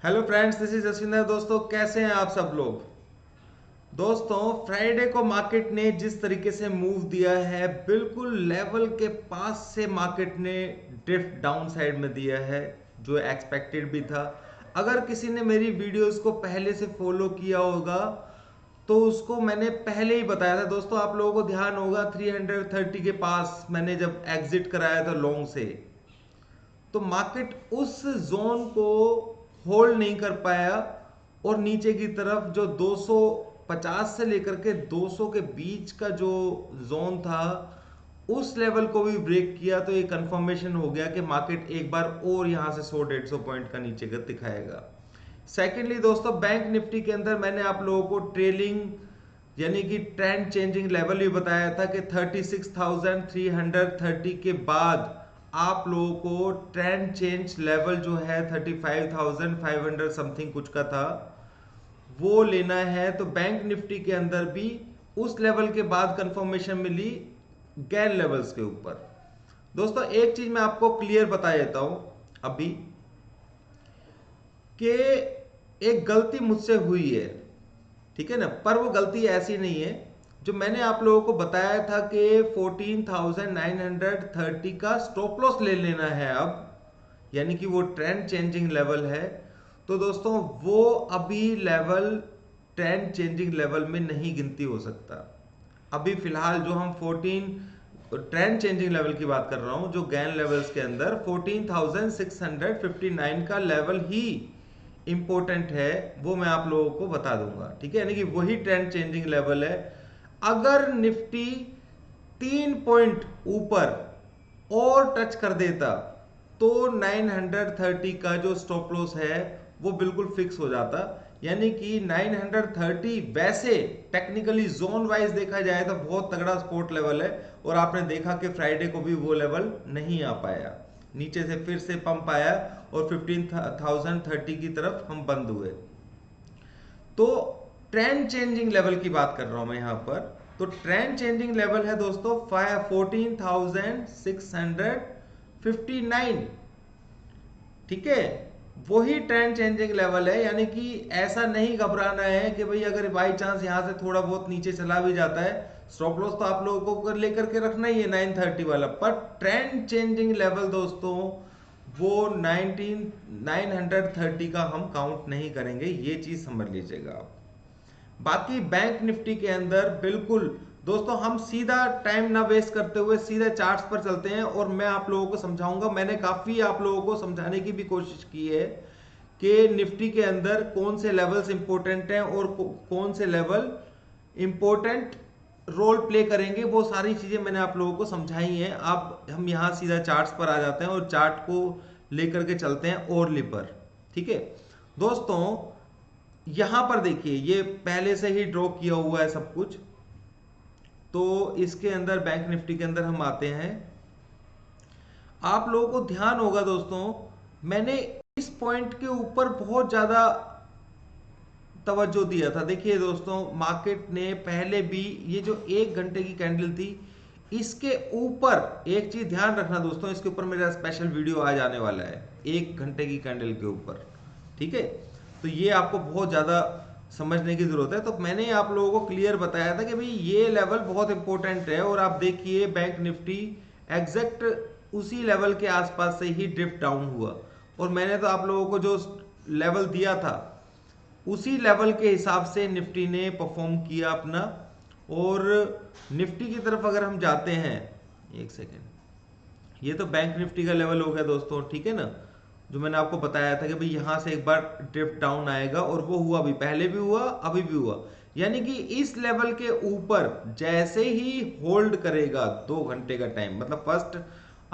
Hello friends, this is Jaswinder. दोस्तों, कैसे हैं आप सब लोग। दोस्तों, फ्राइडे को मार्केट ने जिस तरीके से मूव दिया है, बिल्कुल लेवल के पास से मार्केट ने ड्रिफ्ट डाउन साइड में दिया है, जो एक्सपेक्टेड भी था। अगर किसी ने मेरी वीडियोस को पहले से फॉलो किया होगा तो उसको मैंने पहले ही बताया था। दोस्तों, आप लोगों को ध्यान होगा 330 के पास मैंने जब एग्जिट कराया था लॉन्ग से, तो मार्केट उस जोन को होल्ड नहीं कर पाया और नीचे की तरफ जो 250 से लेकर के 200 के बीच का जो जोन था उस लेवल को भी ब्रेक किया। तो ये कंफर्मेशन हो गया कि मार्केट एक बार और यहां से 100-150 पॉइंट का नीचे का दिखाएगा। सेकेंडली दोस्तों, बैंक निफ्टी के अंदर मैंने आप लोगों को ट्रेलिंग यानी कि ट्रेंड चेंजिंग लेवल भी बताया था कि 36,330 के बाद आप लोगों को ट्रेंड चेंज लेवल जो है 35,500 समथिंग कुछ का था, वो लेना है। तो बैंक निफ्टी के अंदर भी उस लेवल के बाद कंफर्मेशन मिली गैन लेवल्स के ऊपर। दोस्तों, एक चीज मैं आपको क्लियर बता देता हूं अभी कि एक गलती मुझसे हुई है, ठीक है ना, पर वो गलती ऐसी नहीं है। जो मैंने आप लोगों को बताया था कि 14,930 का स्टॉप लॉस ले लेना है अब, यानी कि वो ट्रेंड चेंजिंग लेवल है। तो दोस्तों, वो अभी लेवल ट्रेंड चेंजिंग लेवल में नहीं गिनती हो सकता। अभी फिलहाल जो हम 14 ट्रेंड चेंजिंग लेवल की बात कर रहा हूं, जो गैन लेवल्स के अंदर 14,659 का लेवल ही इंपॉर्टेंट है, वो मैं आप लोगों को बता दूंगा, ठीक है। यानी कि वही ट्रेंड चेंजिंग लेवल है। अगर निफ्टी 3 पॉइंट ऊपर और टच कर देता तो 930 का जो स्टॉप लॉस है वो बिल्कुल फिक्स हो जाता। यानी कि 930 वैसे टेक्निकली जोन वाइज देखा जाए तो बहुत तगड़ा सपोर्ट लेवल है, और आपने देखा कि फ्राइडे को भी वो लेवल नहीं आ पाया, नीचे से फिर से पंप आया और 15,030 की तरफ हम बंद हुए। तो ट्रेंड चेंजिंग लेवल की बात कर रहा हूं मैं यहां पर। तो ट्रेंड चेंजिंग लेवल है दोस्तों 14,659, ठीक है। वही ट्रेंड चेंजिंग लेवल है, यानी कि ऐसा नहीं घबराना है कि भाई अगर बाई चांस यहां से थोड़ा बहुत नीचे चला भी जाता है, स्टॉप लॉस तो आप लोगों को लेकर के रखना ही है 930 वाला। पर ट्रेंड चेंजिंग लेवल दोस्तों वो 930 का हम काउंट नहीं करेंगे, ये चीज समझ लीजिएगा आप। बाकी बैंक निफ्टी के अंदर बिल्कुल दोस्तों, हम सीधा टाइम ना वेस्ट करते हुए सीधा चार्ट्स पर चलते हैं और मैं आप लोगों को समझाऊंगा। मैंने काफी आप लोगों को समझाने की भी कोशिश की है कि निफ्टी के अंदर कौन से लेवल्स इंपॉर्टेंट हैं और कौन से लेवल इंपॉर्टेंट रोल प्ले करेंगे, वो सारी चीजें मैंने आप लोगों को समझाई हैं। अब हम यहां सीधा चार्ट्स पर आ जाते हैं और चार्ट को लेकर के चलते हैं ओरली पर, ठीक है। दोस्तों, यहां पर देखिए, ये पहले से ही ड्रॉ किया हुआ है सब कुछ। तो इसके अंदर बैंक निफ्टी के अंदर हम आते हैं। आप लोगों को ध्यान होगा दोस्तों, मैंने इस पॉइंट के ऊपर बहुत ज्यादा तवज्जो दिया था। देखिए दोस्तों, मार्केट ने पहले भी ये जो 1 घंटे की कैंडल थी, इसके ऊपर एक चीज ध्यान रखना दोस्तों, इसके ऊपर मेरा स्पेशल वीडियो आ जाने वाला है 1 घंटे की कैंडल के ऊपर, ठीक है। तो ये आपको बहुत ज्यादा समझने की जरूरत है। तो मैंने आप लोगों को क्लियर बताया था कि भाई ये लेवल बहुत इंपॉर्टेंट है, और आप देखिए बैंक निफ्टी एग्जैक्ट उसी लेवल के आसपास से ही ड्रिफ्ट डाउन हुआ, और मैंने तो आप लोगों को जो लेवल दिया था उसी लेवल के हिसाब से निफ्टी ने परफॉर्म किया अपना। और निफ्टी की तरफ अगर हम जाते हैं, एक सेकेंड, ये तो बैंक निफ्टी का लेवल हो गया दोस्तों, ठीक है ना, जो मैंने आपको बताया था कि भाई यहां से एक बार ड्रिफ्ट डाउन आएगा, और वो हुआ भी, पहले भी हुआ अभी भी हुआ। यानी कि इस लेवल के ऊपर जैसे ही होल्ड करेगा 2 घंटे का टाइम, मतलब फर्स्ट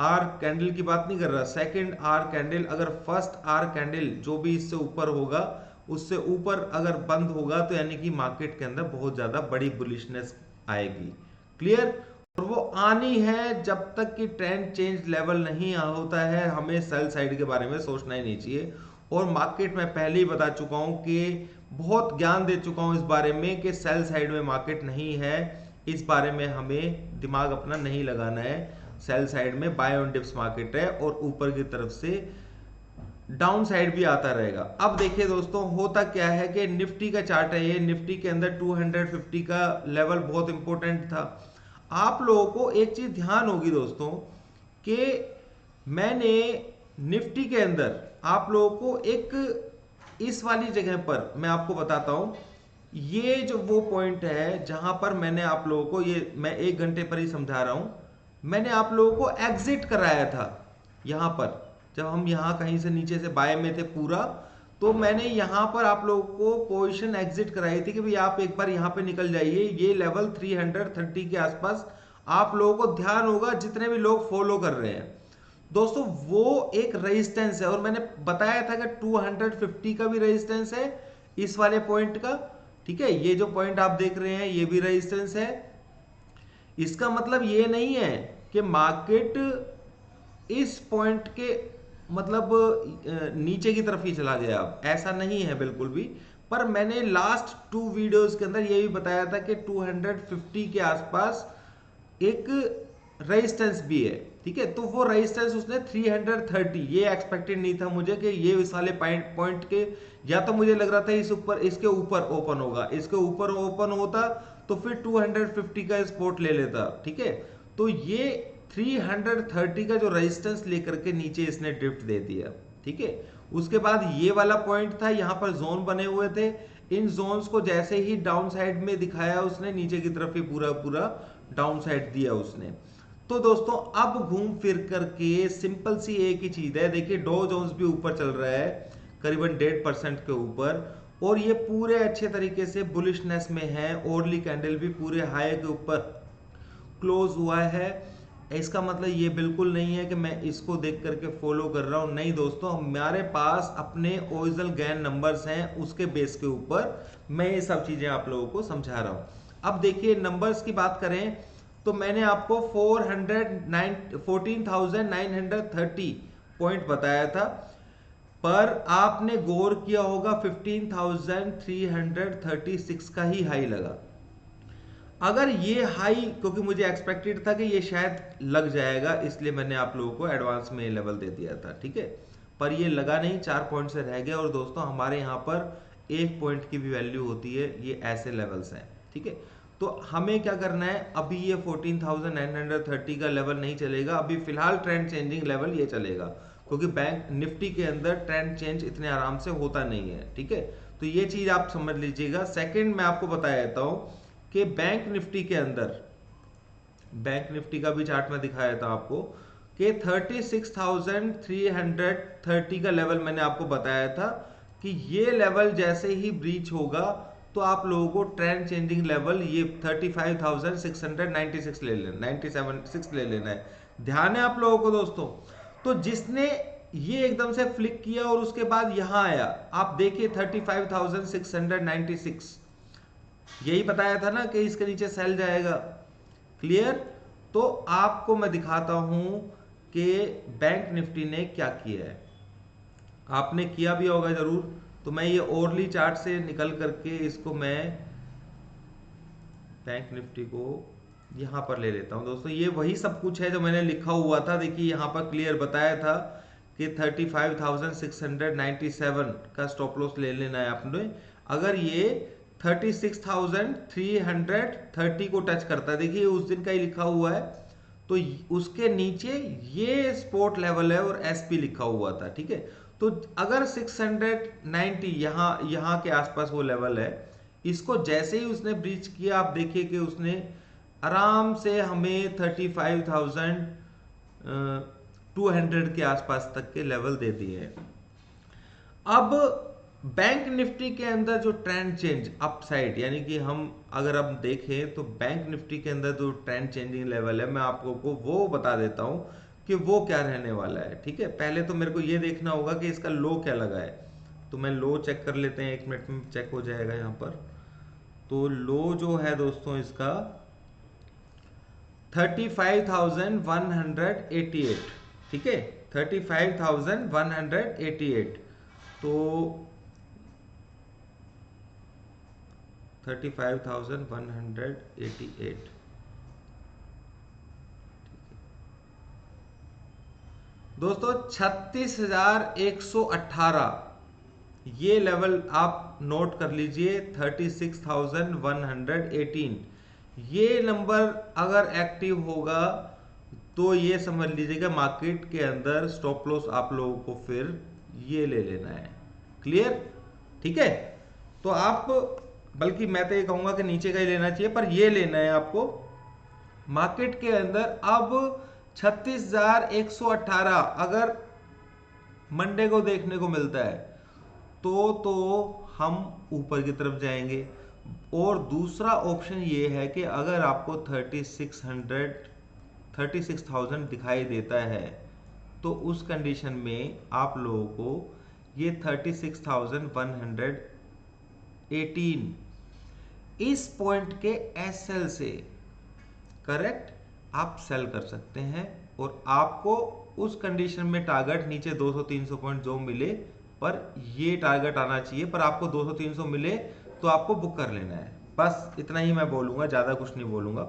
आर कैंडल की बात नहीं कर रहा, सेकंड आर कैंडल, अगर फर्स्ट आर कैंडल जो भी इससे ऊपर होगा, उससे ऊपर अगर बंद होगा, तो यानी कि मार्केट के अंदर बहुत ज्यादा बड़ी बुलिशनेस आएगी। क्लियर। और वो आनी है जब तक कि ट्रेंड चेंज लेवल नहीं होता है, हमें सेल साइड के बारे में सोचना ही नहीं चाहिए। और मार्केट में पहले ही बता चुका हूं कि बहुत ज्ञान दे चुका हूं इस बारे में कि सेल साइड में मार्केट नहीं है, इस बारे में हमें दिमाग अपना नहीं लगाना है। सेल साइड में बाय ऑन डिप्स मार्केट है, और ऊपर की तरफ से डाउन साइड भी आता रहेगा। अब देखिए दोस्तों, होता क्या है कि निफ्टी का चार्ट है ये, निफ्टी के अंदर 250 का लेवल बहुत इंपॉर्टेंट था। आप लोगों को एक चीज ध्यान होगी दोस्तों कि मैंने निफ्टी के अंदर आप लोगों को एक इस वाली जगह पर मैं आपको बताता हूं, ये जो वो पॉइंट है जहां पर मैंने आप लोगों को, ये मैं 1 घंटे पर ही समझा रहा हूं, मैंने आप लोगों को एग्जिट कराया था यहां पर, जब हम यहां कहीं से नीचे से बाय में थे पूरा, तो मैंने यहां पर आप लोगों को पोजीशन एग्जिट कराई थी कि भाई आप एक बार यहां पे निकल जाइए, ये लेवल 330 के आसपास। आप लोगों को ध्यान होगा जितने भी लोग फॉलो कर रहे हैं दोस्तों, वो एक रेजिस्टेंस है, और मैंने बताया था कि 250 का भी रेजिस्टेंस है इस वाले पॉइंट का। ठीक है, ये जो पॉइंट आप देख रहे हैं ये भी रेजिस्टेंस है। इसका मतलब ये नहीं है कि मार्केट इस पॉइंट के मतलब नीचे की तरफ ही चला गया, अब ऐसा नहीं है बिल्कुल भी। पर मैंने लास्ट 2 वीडियोस के अंदर ये भी बताया था कि 250 के आसपास एक रेजिस्टेंस भी है। ठीक है, तो वो रेजिस्टेंस उसने 330, ये एक्सपेक्टेड नहीं था मुझे कि ये इस वाले पॉइंट के, या तो मुझे लग रहा था इस ऊपर, इसके ऊपर ओपन होगा, इसके ऊपर ओपन होता तो फिर 250 का सपोर्ट ले लेता। ठीक है, तो ये 330 का जो रेजिस्टेंस लेकर के नीचे इसने ड्रिफ्ट दे दिया। ठीक है, उसके बाद ये वाला पॉइंट था, यहां पर जोन बने हुए थे, इन जोन्स को जैसे ही डाउन साइड में दिखाया उसने, नीचे की तरफ ही पूरा पूरा डाउन साइड दिया उसने। तो दोस्तों अब घूम फिर करके सिंपल सी एक ही चीज है, देखिए डो जोन्स भी ऊपर चल रहा है करीबन 1.5% के ऊपर, और ये पूरे अच्छे तरीके से बुलिशनेस में है, ओरली कैंडल भी पूरे हाई के ऊपर क्लोज हुआ है। इसका मतलब ये बिल्कुल नहीं है कि मैं इसको देख करके फॉलो कर रहा हूं, नहीं दोस्तों, हमारे पास अपने ओरिजिनल गैन नंबर्स हैं, उसके बेस के ऊपर मैं ये सब चीजें आप लोगों को समझा रहा हूं। अब देखिए नंबर्स की बात करें तो मैंने आपको 14,930 पॉइंट बताया था, पर आपने गौर किया होगा 15,336 का ही हाई लगा। अगर ये हाई, क्योंकि मुझे एक्सपेक्टेड था कि ये शायद लग जाएगा, इसलिए मैंने आप लोगों को एडवांस में लेवल दे दिया था। ठीक है, पर ये लगा नहीं, 4 पॉइंट से रह गया। और दोस्तों हमारे यहाँ पर 1 पॉइंट की भी वैल्यू होती है, ये ऐसे लेवल्स हैं। ठीक है, तो हमें क्या करना है, अभी ये 14,930 का लेवल नहीं चलेगा, अभी फिलहाल ट्रेंड चेंजिंग लेवल ये चलेगा, क्योंकि बैंक निफ्टी के अंदर ट्रेंड चेंज इतने आराम से होता नहीं है। ठीक है, तो ये चीज आप समझ लीजिएगा। सेकंड मैं आपको बता देता हूं कि बैंक निफ्टी के अंदर, बैंक निफ्टी का भी चार्ट में दिखाया था आपको कि 36,330 का लेवल मैंने आपको बताया था कि ये लेवल जैसे ही ब्रीच होगा तो आप लोगों को ट्रेंड चेंजिंग लेवल ये 35,696 ले लेना, 97.6 ले लेना है। ध्यान है आप लोगों को दोस्तों। तो जिसने ये एकदम से फ्लिक किया और उसके बाद यहां आया, आप देखिए 35,696, यही बताया था ना कि इसके नीचे सेल जाएगा। क्लियर? तो आपको मैं दिखाता हूं कि बैंक निफ्टी ने क्या किया है, आपने किया भी होगा जरूर। तो मैं ये ओरली चार्ट से निकल करके इसको मैं बैंक निफ्टी को यहां पर ले लेता हूं दोस्तों। ये वही सब कुछ है जो मैंने लिखा हुआ था, देखिए यहां पर क्लियर बताया था कि 35,697 का स्टॉप लॉस ले लेना है आपने। अगर ये 36,330 को टच करता है, देखिए उस दिन का ही लिखा हुआ है, तो उसके नीचे ये स्पोर्ट लेवल है और एसपी लिखा हुआ था। ठीक है, तो अगर 690 यहां के आसपास वो लेवल है, इसको जैसे ही उसने ब्रीच किया, आप देखिए कि उसने आराम से हमें 35,200 के आसपास तक के लेवल दे दिए हैं। अब बैंक निफ्टी के अंदर जो ट्रेंड चेंज अपसाइड, यानी कि हम अगर अब देखें तो बैंक निफ्टी के अंदर जो ट्रेंड चेंजिंग लेवल है, मैं आपको को वो बता देता हूं कि वो क्या रहने वाला है। ठीक है, पहले तो मेरे को ये देखना होगा कि इसका लो क्या लगा है, तो मैं लो चेक कर लेते हैं, 1 मिनट में चेक हो जाएगा यहां पर। तो लो जो है दोस्तों इसका 35,188। ठीक है, 35,188, तो 35,188। दोस्तों 36,118 ये लेवल आप नोट कर लीजिए। 36,118 ये नंबर अगर एक्टिव होगा तो ये समझ लीजिएगा मार्केट के अंदर स्टॉप लॉस आप लोगों को फिर ये ले लेना है। क्लियर? ठीक है, तो आप बल्कि मैं तो ये कहूंगा कि नीचे का ही लेना चाहिए, पर ये लेना है आपको मार्केट के अंदर। अब 36,118 अगर मंडे को देखने को मिलता है तो हम ऊपर की तरफ जाएंगे। और दूसरा ऑप्शन ये है कि अगर आपको 36,000 दिखाई देता है तो उस कंडीशन में आप लोगों को ये 36,118 इस पॉइंट के एसएल से करेक्ट आप सेल कर सकते हैं। और आपको उस कंडीशन में टारगेट नीचे 200-300 पॉइंट जो मिले, पर ये टारगेट आना चाहिए, पर आपको 200-300 मिले तो आपको बुक कर लेना है। बस इतना ही मैं बोलूंगा, ज्यादा कुछ नहीं बोलूंगा।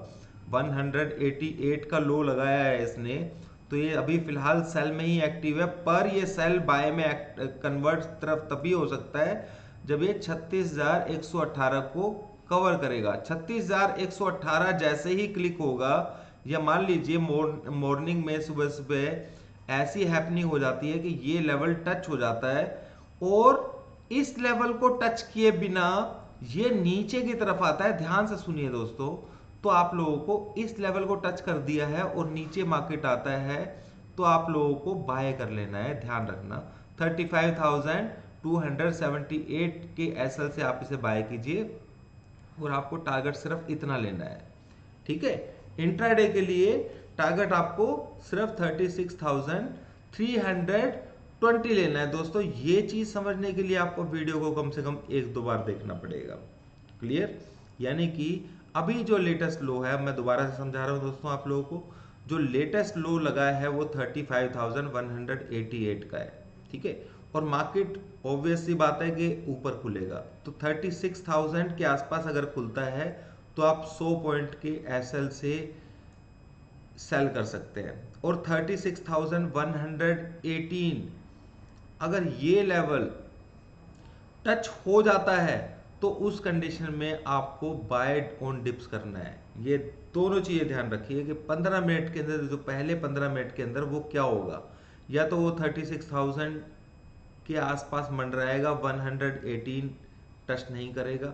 188 का लो लगाया है इसने, तो ये अभी फिलहाल सेल में ही एक्टिव है, पर ये सेल बाय में कन्वर्ट तरफ तभी हो सकता है जब ये 36,118 को कवर करेगा। 36,118 जैसे ही क्लिक होगा, या मान लीजिए मॉर्निंग में सुबह सुबह ऐसी हैपनिंग हो जाती है कि ये लेवल टच हो जाता है, और इस लेवल को टच किए बिना ये नीचे की तरफ आता है। ध्यान से सुनिए दोस्तों, तो आप लोगों को इस लेवल को टच कर दिया है और नीचे मार्केट आता है तो आप लोगों को बाय कर लेना है। ध्यान रखना 35,278 के एसएल से आप इसे बाय कीजिए और आपको टारगेट सिर्फ इतना लेना है। ठीक है, इंट्राडे के लिए टारगेट आपको सिर्फ 36,320 लेना है। दोस्तों ये चीज समझने के लिए आपको वीडियो को कम से कम 1-2 बार देखना पड़ेगा। क्लियर? यानी कि अभी जो लेटेस्ट लो है, मैं दोबारा से समझा रहा हूं दोस्तों आप लोगों को, जो लेटेस्ट लो लगा है वो 35,188 का है। ठीक है, और मार्केट ऑब्वियस सी बात है कि ऊपर खुलेगा, तो 36,000 के आसपास अगर खुलता है तो आप 100 पॉइंट के एसएल से सेल कर सकते हैं। और 36,118 अगर ये लेवल टच हो जाता है तो उस कंडीशन में आपको बाय ऑन डिप्स करना है। ये दोनों चीजें ध्यान रखिए कि 15 मिनट के अंदर, जो पहले 15 मिनट के अंदर वो क्या होगा, या तो वो 36,000 के आसपास मंडराएगा, 118 टच नहीं करेगा।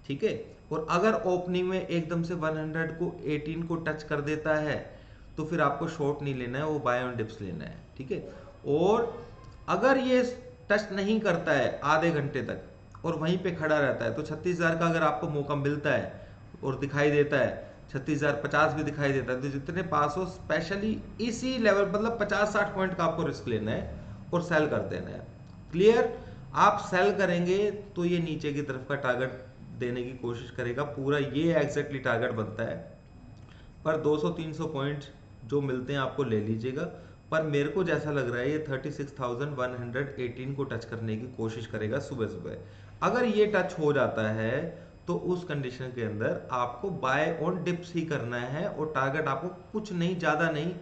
ठीक है, और अगर ओपनिंग में एकदम से 118 को टच कर देता है तो फिर आपको शॉर्ट नहीं लेना है, वो बाय ऑन डिप्स लेना है। ठीक है, और अगर ये टच नहीं करता है आधे घंटे तक और वहीं पे खड़ा रहता है, तो 36,000 का अगर आपको मौका मिलता है और दिखाई देता है, 36,050 भी दिखाई देता है, तो जितने पास हो स्पेशली इसी लेवल, मतलब 50-60 पॉइंट का आपको रिस्क लेना है और सेल कर देना है। क्लियर? आप सेल करेंगे तो ये नीचे की तरफ का टारगेट देने की कोशिश करेगा, पूरा ये एग्जैक्टली टारगेट बनता है। पर 200-300 पॉइंट जो मिलते हैं आपको ले लीजिएगा, पर मेरे को जैसा लग रहा है ये 36,118 को टच करने की कोशिश करेगा सुबह सुबह। अगर ये टच हो जाता है तो उस कंडीशन के अंदर आपको बाय ऑन डिप्स ही करना है, और टारगेट आपको कुछ नहीं, ज्यादा नहीं,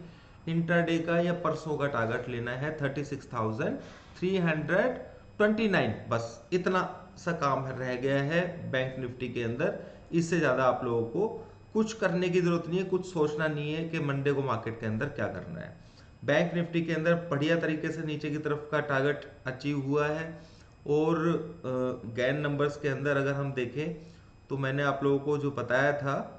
इंट्राडे का या परसों का टारगेट लेना है 36,329। बस इतना सा काम रह गया है बैंक निफ्टी के अंदर। इससे ज्यादा आप लोगों को कुछ करने की जरूरत नहीं है, कुछ सोचना नहीं है कि मंडे को मार्केट के अंदर क्या करना है। बैंक निफ्टी के अंदर बढ़िया तरीके से नीचे की तरफ का टारगेट अचीव हुआ है, और गैन नंबर्स के अंदर अगर हम देखें तो मैंने आप लोगों को जो बताया था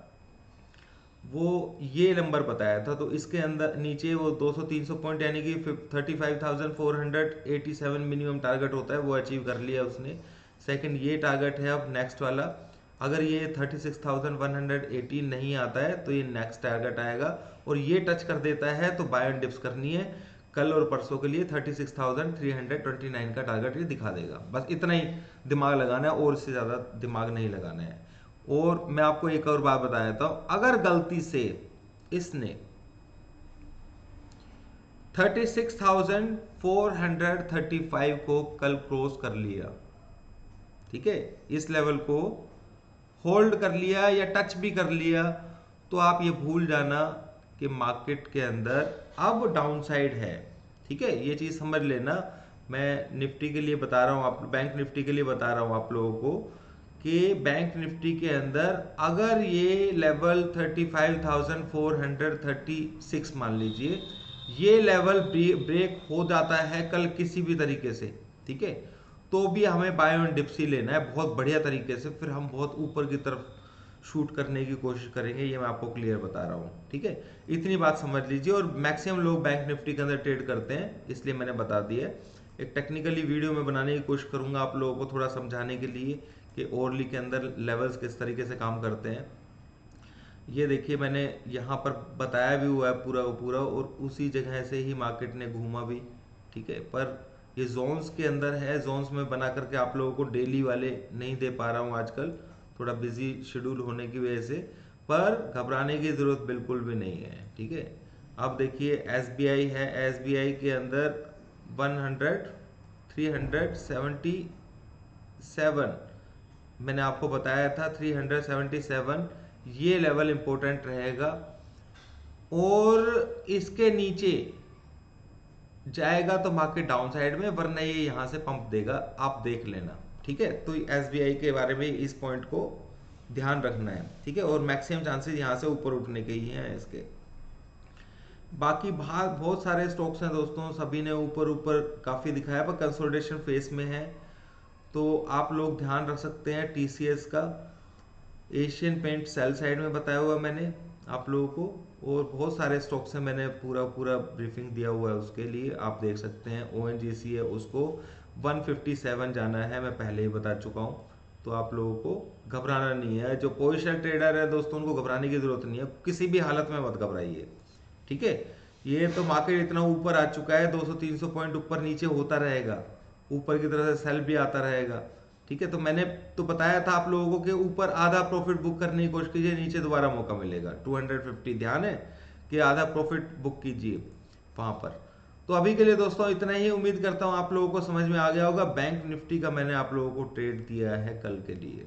वो ये नंबर बताया था, तो इसके अंदर नीचे वो 200-300 पॉइंट यानी कि 35,487 मिनिमम टारगेट होता है, वो अचीव कर लिया उसने। सेकंड ये टारगेट है अब नेक्स्ट वाला, अगर ये 36,118 नहीं आता है तो ये नेक्स्ट टारगेट आएगा, और ये टच कर देता है तो बाय ऑन डिप्स करनी है। कल और परसों के लिए 36,329 का टारगेट ये दिखा देगा। बस इतना ही दिमाग लगाना है, और इससे ज्यादा दिमाग नहीं लगाना है। और मैं आपको एक और बात बता देता हूं, अगर गलती से इसने 36,435 को कल क्रॉस कर लिया, ठीक है, इस लेवल को होल्ड कर लिया या टच भी कर लिया, तो आप ये भूल जाना कि मार्केट के अंदर अब डाउनसाइड है। ठीक है, ये चीज़ समझ लेना। मैं निफ्टी के लिए बता रहा हूँ, आप बैंक निफ्टी के लिए बता रहा हूँ आप लोगों को कि बैंक निफ्टी के अंदर अगर ये लेवल 35,436 मान लीजिए, ये लेवल ब्रेक हो जाता है कल किसी भी तरीके से, ठीक है, तो भी हमें बाय ऑन डिप्स ही लेना है बहुत बढ़िया तरीके से, फिर हम बहुत ऊपर की तरफ शूट करने की कोशिश करेंगे, ये मैं आपको क्लियर बता रहा हूँ, ठीक है। इतनी बात समझ लीजिए। और मैक्सिमम लोग बैंक निफ्टी के अंदर ट्रेड करते हैं, इसलिए मैंने बता दिया। एक टेक्निकली वीडियो में बनाने की कोशिश करूंगा आप लोगों को थोड़ा समझाने के लिए कि ओरली के अंदर लेवल्स किस तरीके से काम करते हैं। ये देखिए मैंने यहाँ पर बताया भी हुआ है पूरा का पूरा, और उसी जगह से ही मार्केट ने घूमा भी, ठीक है। पर ये जोन्स के अंदर है, जोन्स में बना करके आप लोगों को डेली वाले नहीं दे पा रहा हूँ आजकल, थोड़ा बिजी शेड्यूल होने की वजह से, पर घबराने की ज़रूरत बिल्कुल भी नहीं है, ठीक है। अब देखिए SBI है, SBI के अंदर 377 मैंने आपको बताया था 377, ये लेवल इंपॉर्टेंट रहेगा, और इसके नीचे जाएगा तो मार्केट डाउन साइड में, वरना ये यहां से पंप देगा, आप देख लेना, ठीक है। तो SBI के बारे में इस पॉइंट को ध्यान रखना है, ठीक है। और मैक्सिमम चांसेस यहां से ऊपर उठने के ही हैं इसके। बाकी बाहर बहुत सारे स्टॉक्स हैं दोस्तों, सभी ने ऊपर ऊपर काफी दिखाया, पर कंसोलिडेशन फेस में है, तो आप लोग ध्यान रख सकते हैं TCS का। एशियन पेंट सेल साइड में बताया हुआ मैंने आप लोगों को, और बहुत सारे स्टॉक्स हैं, मैंने पूरा पूरा ब्रीफिंग दिया हुआ है उसके लिए, आप देख सकते हैं। ONGC है, उसको 157 जाना है, मैं पहले ही बता चुका हूँ, तो आप लोगों को घबराना नहीं है। जो पोजिशनल ट्रेडर है दोस्तों, उनको घबराने की जरूरत नहीं है, किसी भी हालत में मत घबराइए, ठीक है। ये तो मार्केट इतना ऊपर आ चुका है, 200-300 पॉइंट ऊपर नीचे होता रहेगा, ऊपर की तरफ से सेल भी आता रहेगा, ठीक है। तो मैंने तो बताया था आप लोगों को कि ऊपर आधा प्रॉफिट बुक करने की कोशिश कीजिए, नीचे दोबारा मौका मिलेगा 250, ध्यान है कि आधा प्रॉफिट बुक कीजिए वहां पर। तो अभी के लिए दोस्तों इतना ही, उम्मीद करता हूं आप लोगों को समझ में आ गया होगा। बैंक निफ्टी का मैंने आप लोगों को ट्रेड दिया है कल के लिए।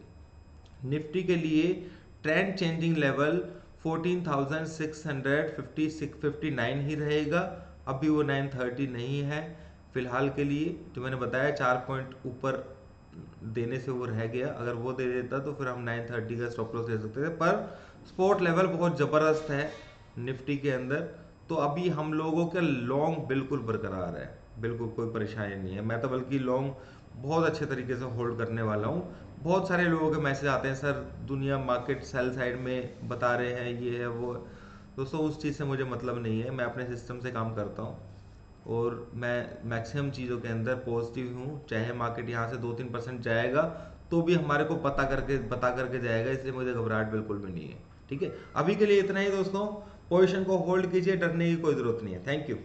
निफ्टी के लिए ट्रेंड चेंजिंग लेवल 14,659 ही रहेगा, अभी वो 930 नहीं है फिलहाल के लिए। जो मैंने बताया 4 पॉइंट ऊपर देने से वो रह गया, अगर वो दे देता तो फिर हम 930 का स्टॉप लॉस ले सकते थे, पर स्पॉट लेवल बहुत ज़बरदस्त है निफ्टी के अंदर, तो अभी हम लोगों का लॉन्ग बिल्कुल बरकरार है, बिल्कुल कोई परेशानी नहीं है। मैं तो बल्कि लॉन्ग बहुत अच्छे तरीके से होल्ड करने वाला हूँ। बहुत सारे लोगों के मैसेज आते हैं, सर दुनिया मार्केट सेल साइड में बता रहे हैं, ये है वो। दोस्तों उस चीज़ से मुझे मतलब नहीं है, मैं अपने सिस्टम से काम करता हूँ, और मैं मैक्सिमम चीज़ों के अंदर पॉजिटिव हूँ। चाहे मार्केट यहाँ से 2-3% जाएगा तो भी हमारे को बता करके जाएगा, इसलिए मुझे घबराहट बिल्कुल भी नहीं है, ठीक है। अभी के लिए इतना ही दोस्तों, पोजीशन को होल्ड कीजिए, डरने की कोई ज़रूरत नहीं है। Thank you.